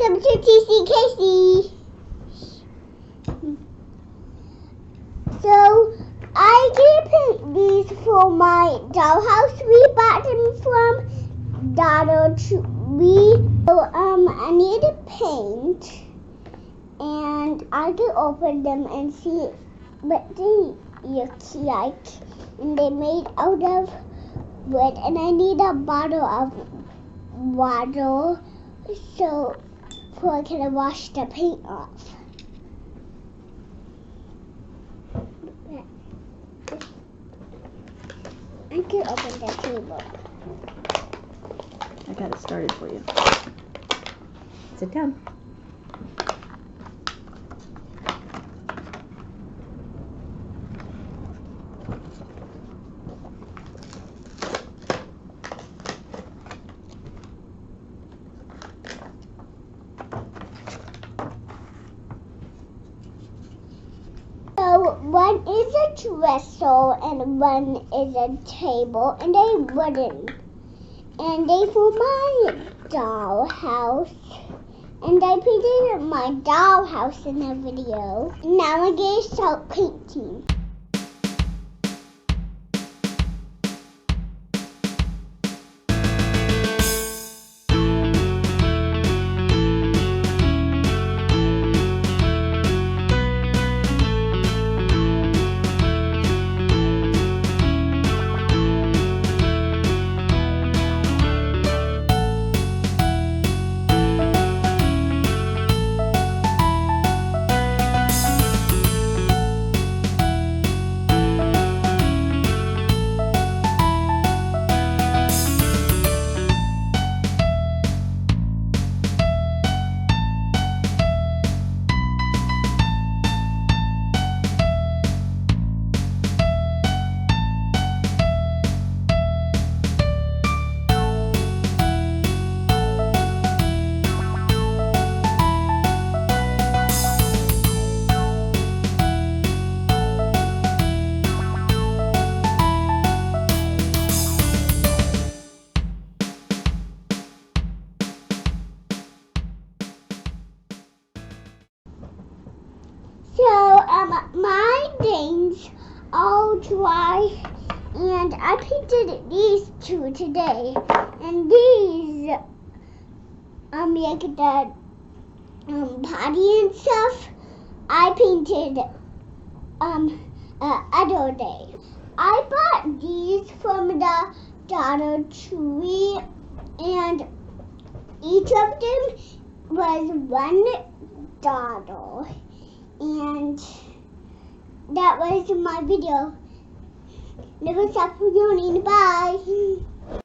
Welcome to TCKC. So I did paint these for my dollhouse. We bought them from Dollar Tree. So I need to paint, and I can open them and see what they look like. And they're made out of wood, and I need a bottle of water so I can wash the paint off. I can open the table. I got it started for you. Sit down. So one is a dresser and one is a table, and they wooden. And they for my dollhouse. And I painted my dollhouse in the video. Now I'm going to start painting. So my things all dry, and I painted these two today, and these like the potty and stuff I painted other day. I bought these from the Dollar Tree, and each of them was $1. And that was my video. Never stop learning. Bye.